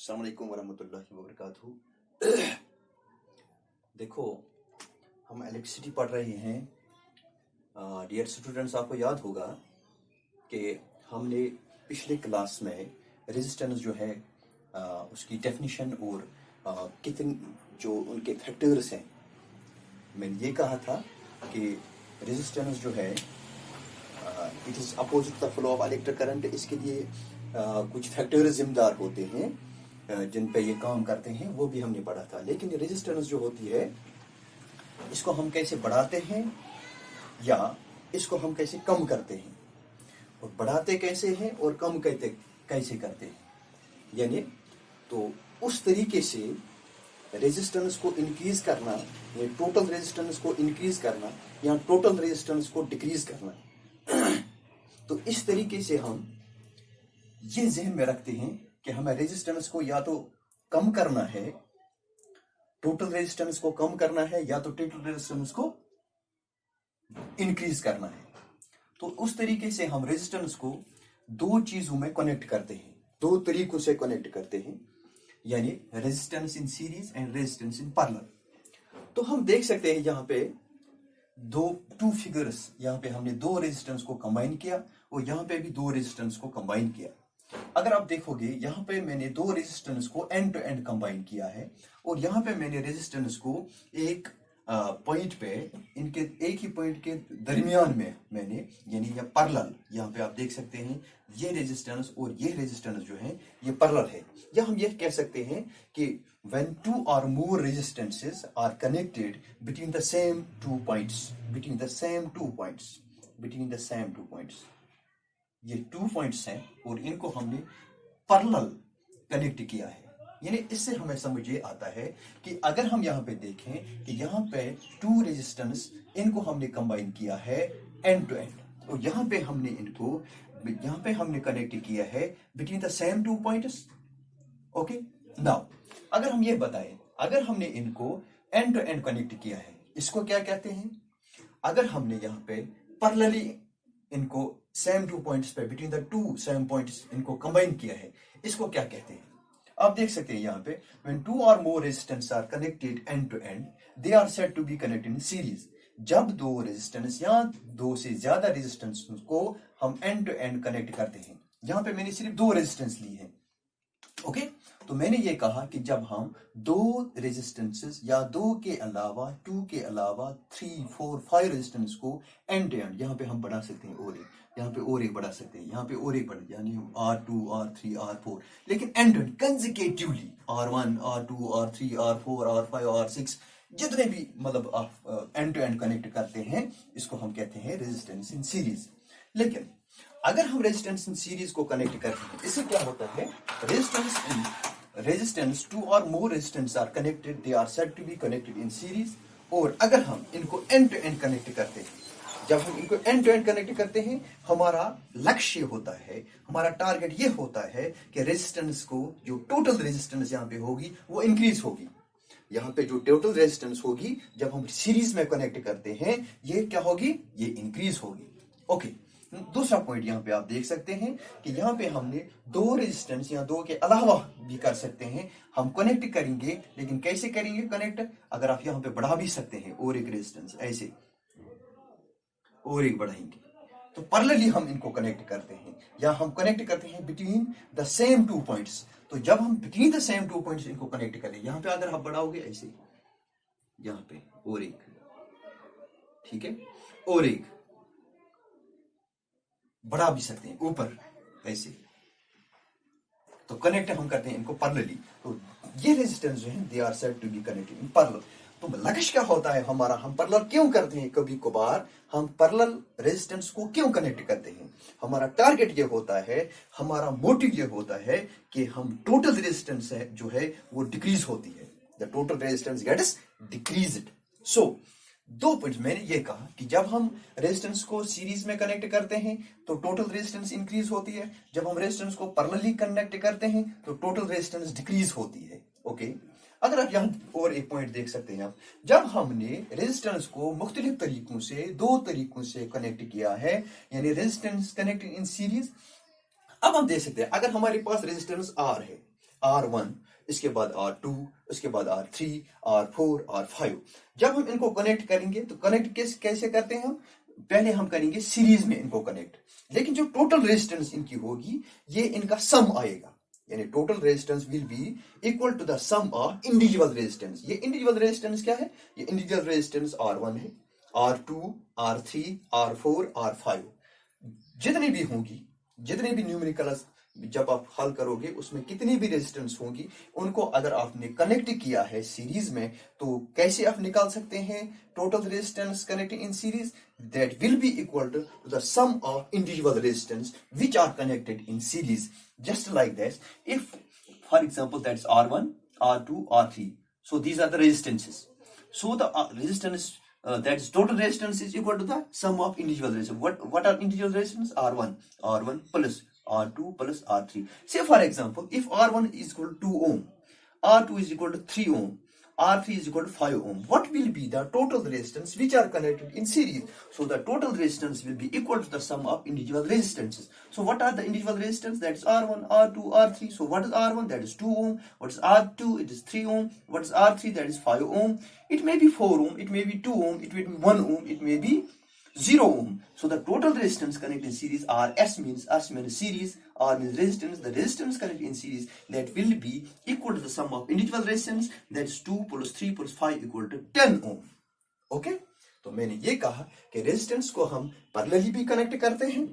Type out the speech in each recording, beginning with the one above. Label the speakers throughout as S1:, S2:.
S1: अस्सलाम वालेकुम वरहमतुल्लाहि वबरकातुहू। देखो, हम इलेक्ट्रिसिटी पढ़ रहे हैं। डियर स्टूडेंट्स, आपको याद होगा कि हमने पिछले क्लास में रेजिस्टेंस जो है उसकी डेफिनेशन और कितने जो उनके फैक्टर्स हैं, मैंने ये कहा था कि रेजिस्टेंस जो है it is opposite the flow of electric current. इसके लिए कुछ फैक्टर्स जिम्मेदार होते हैं जिन पे ये काम करते हैं, वो भी हमने पढ़ा था। लेकिन ये रेजिस्टेंस जो होती है, इसको हम कैसे बढ़ाते हैं या इसको हम कैसे कम करते हैं, और बढ़ाते कैसे हैं और कम कैसे करते हैं, यानी तो उस तरीके से रेजिस्टेंस को इंक्रीज करना या टोटल रेजिस्टेंस को इंक्रीज करना या टोटल रेजिस्टेंस को डिक्रीज करना। तो इस तरीके से हम ये जहन में रखते हैं कि हमें रेजिस्टेंस को या तो कम करना है, टोटल रेजिस्टेंस को कम करना है, या तो टोटल रेजिस्टेंस को इंक्रीज करना है। तो उस तरीके से हम रेजिस्टेंस को दो चीजों में कनेक्ट करते हैं, दो तरीकों से कनेक्ट करते हैं, यानी resistance in series and resistance in parallel. तो हम देख सकते हैं यहाँ पे टू फिगर्स, यहाँ पे हमने दो रेजिस्टेंस को कंबाइन किया और यहाँ पे भी दो रेजिस्टेंस को कंबाइन किया। अगर आप देखोगे, यहाँ पे मैंने दो रेजिस्टेंस को एंड टू एंड कंबाइन किया है और यहाँ पे मैंने रेजिस्टेंस को एक पॉइंट पे, इनके एक ही पॉइंट के दरमियान में मैंने, यानी ये पैरेलल, यहाँ पे आप देख सकते हैं ये रेजिस्टेंस और ये रेजिस्टेंस जो है ये पैरेलल है। या हम ये कह सकते हैं कि when two or more resistances are connected between the same two points, ये 2 पॉइंट्स हैं और इनको हमने पैरेलल कनेक्ट किया है। यानी इससे हमें समझ ये आता है कि अगर हम यहाँ पे देखें कि यहाँ पे 2 रेजिस्टेंस, इनको हमने कंबाइन किया है एंड टू एंड, और यहाँ पे हमने कनेक्ट किया है between the same 2 points. Okay, now अगर हम ये बताएं, अगर हमने इनको एंड टू एंड कनेक्ट किया है, इसको क्या कहते हैं? अगर हमने यहाँ पे पैरेलली इनको सेम 2 पॉइंट्स पे, बिटवीन द 2 सेम पॉइंट्स इनको कंबाइन किया है, इसको क्या कहते हैं? आप देख सकते हैं यहाँ पे when 2 or more resistance are connected end to end, they are said to be connected in series। जब दो रेजिस्टेंस या दो से ज्यादा रेजिस्टेंस को हम एंड टू एंड कनेक्ट करते हैं। यहाँ पे मैंने सिर्फ दो रेजिस्टेंस ली है। ओके, तो मैंने ये कहा कि जब हम दो रेजिस्टेंसेस या दो के अलावा, 2 के अलावा 3, 4, 5 रेजिस्टेंस को एंड टू एंड, यहाँ पे हम बढ़ा सकते हैं और एक, यहाँ पे और एक बढ़ा सकते हैं, यहाँ पे और एक बढ़ा, यानी R2, R3, R4, लेकिन and to and consecutively R1, R2, R3, R4, R5, R6, जितने भी मतलब आप एंड टू एंड कनेक्ट करते हैं, इसको हम कहते हैं रेजिस्टेंस इन सीरीज। लेकिन अगर हम रेजिस्टेंस इन सीरीज को कनेक्ट करते हैं, इससे क्या होता है? रेजिस्टेंस 2 और more resistance are connected, they are said to be connected in series. और अगर हम इनको एंड टू एंड कनेक्ट करते हैं, जब हम इनको एंड टू एंड कनेक्ट करते हैं, हमारा लक्ष्य होता है, हमारा टारगेट ये होता है कि रेजिस्टेंस को, जो टोटल रेजिस्टेंस यहाँ पे होगी वो इंक्रीज होगी। यहाँ पे जो टोटल रेजिस्टेंस होगी जब हम सीरीज में कनेक्ट करते हैं, ये क्या होगी? ये इंक्रीज होगी। ओके, दूसरा पॉइंट यहाँ पे आप देख सकते हैं कि यहाँ पे हमने दो रेजिस्टेंस या दो के अलावा भी कर सकते हैं, हम कनेक्ट करेंगे। लेकिन कैसे करेंगे कनेक्ट? अगर आप यहाँ पे बढ़ा भी सकते हैं और एक रेजिस्टेंस, ऐसे और एक बढ़ाएंगे, तो पैरेलली हम इनको कनेक्ट करते हैं, या हम कनेक्ट करते हैं बिटवीन द सेम 2 पॉइंट्स। तो जब हम बिटवीन द सेम 2 पॉइंट्स इनको कनेक्ट करें, यहाँ पे अगर आप बढ़ाओगे ऐसे, यहाँ पे और एक, ठीक है, और एक बढ़ा भी सकते हैं ऊपर ऐसे, तो कनेक्ट हम करते हैं इनको पैरेलली। तो ये रेजिस्टेंस जो है, they are said to be connected in parallel. तो लक्ष्य क्या होता है हमारा? हम पैरेलल क्यों करते हैं? कभी कभार हम पैरेलल रेजिस्टेंस को क्यों कनेक्ट करते हैं? हमारा टारगेट ये होता है, हमारा मोटिव ये होता है कि हम टोटल रेजिस्टेंस है जो है वो डिक्रीज होती है, the total resistance gets decreased. So दो पॉइंट मैंने ये कहा कि जब हम रेजिस्टेंस को सीरीज में कनेक्ट करते हैं तो टोटल रेजिस्टेंस इंक्रीज होती है, जब हम रेजिस्टेंस को पैरेलली कनेक्ट करते हैं तो टोटल रेजिस्टेंस डिक्रीज होती है। ओके, अगर आप यहाँ और एक पॉइंट देख सकते हैं आप, जब हमने रेजिस्टेंस को मुख्तलिफ तरीकों से, दो तरीकों से कनेक्ट किया है, यानी रेजिस्टेंस कनेक्टेड इन सीरीज। अब हम देख सकते हैं अगर हमारे पास रेजिस्टेंस R है, R1, इसके बाद R2, उसके बाद R3, R4, R5। जब हम इनको कनेक्ट करेंगे तो कनेक्ट कैसे करते हैं हम? पहले हम करेंगे सीरीज में इनको कनेक्ट, लेकिन जो टोटल रेजिस्टेंस इनकी होगी ये इनका सम आएगा, यानी total resistance will be equal to the sum of individual resistance. ये इंडिविजुअल रेजिस्टेंस क्या है? ये इंडिविजुअल रेजिस्टेंस R1 है, R2, R3, R4, R5। जितनी भी होंगी, जितने भी न्यूमेरिकल्स जब आप हल करोगे उसमें कितनी भी रेजिस्टेंस होंगी, उनको अगर आपने कनेक्ट किया है सीरीज में तो कैसे आप निकाल सकते हैं total resistance connected in series? That will be equal to the sum of individual resistance which are connected in series. Just like that, if for example that's R1, R2, R3, so these are the resistances. So the resistance that is total resistance is equal to the sum of individual resistance. What are individual resistance? R1 plus R2 plus R3. Say for example, if R1 is equal to 2 ohm, R2 is equal to 3 ohm, R3 is equal to 5 ohm. What will be the total resistance which are connected in series? So the total resistance will be equal to the sum of individual resistances. So what are the individual resistance? That is R1, R2, R3. So what is R1? That is 2 ohm. What is R2? It is 3 ohm. What is R3? That is 5 ohm. It may be 4 ohm. It may be 2 ohm. It may be 1 ohm. It may be 0 ohm. So the total resistance connected in series are S means series, R means resistance. The resistance connected in series that will be equal to the sum of individual resistance, that is 2 plus 3 plus 5 equal to 10 ohm. Okay? तो मैंने ये कहा कि resistance को हम parallelly भी connect करते हैं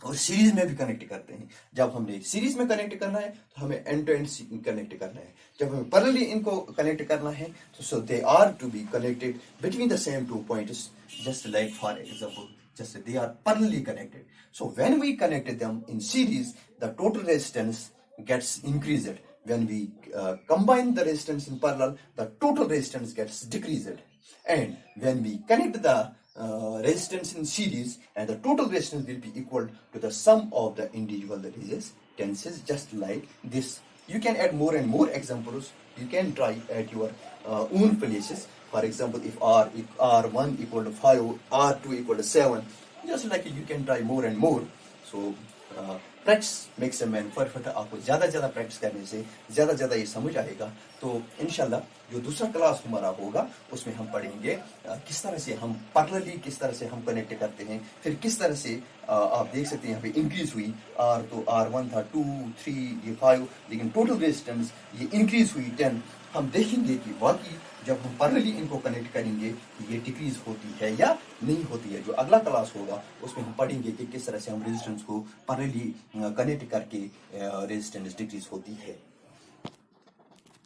S1: और सीरीज में भी कनेक्ट करते हैं। जब हमने सीरीज में कनेक्ट करना है तो हमें एंड टू एंड कनेक्ट करना है। जब हमें पैरेलली इनको कनेक्ट करना है तो so they are to be connected between the same two points, just like for example, just they are parallelly connected. So when we connect them in series, the total resistance gets increased. When we combine the resistance in parallel, the total resistance gets decreased. And when we connect the resistance in series, and the total resistance will be equal to the sum of the individual resistances, just like this. You can add more and more examples. You can try at your own places. For example, if R1 equal to 5, R2 equal to 7, just like you can try more and more. So practice makes a man perfect. आपको ज़्यादा ज़्यादा practice करने से ज़्यादा ये समझ आएगा। तो इंशाल्लाह जो दूसरा क्लास हमारा होगा उसमें हम पढ़ेंगे किस तरह से हम पैरेलली किस तरह से हम कनेक्ट करते हैं, फिर किस तरह से आप देख सकते हैं यहाँ पे इंक्रीज हुई। तो R1 था 2, 3, ये 5, लेकिन टोटल रेजिस्टेंस ये इंक्रीज हुई 10। हम देखेंगे कि वाकई जब हम पैरेलली इनको कनेक्ट करेंगे ये डिक्रीज होती है या नहीं होती है। जो अगला क्लास होगा उसमें हम पढ़ेंगे कि किस तरह से हम रेजिस्टेंस को पैरेलली कनेक्ट करके रेजिस्टेंस डिक्रीज होती है।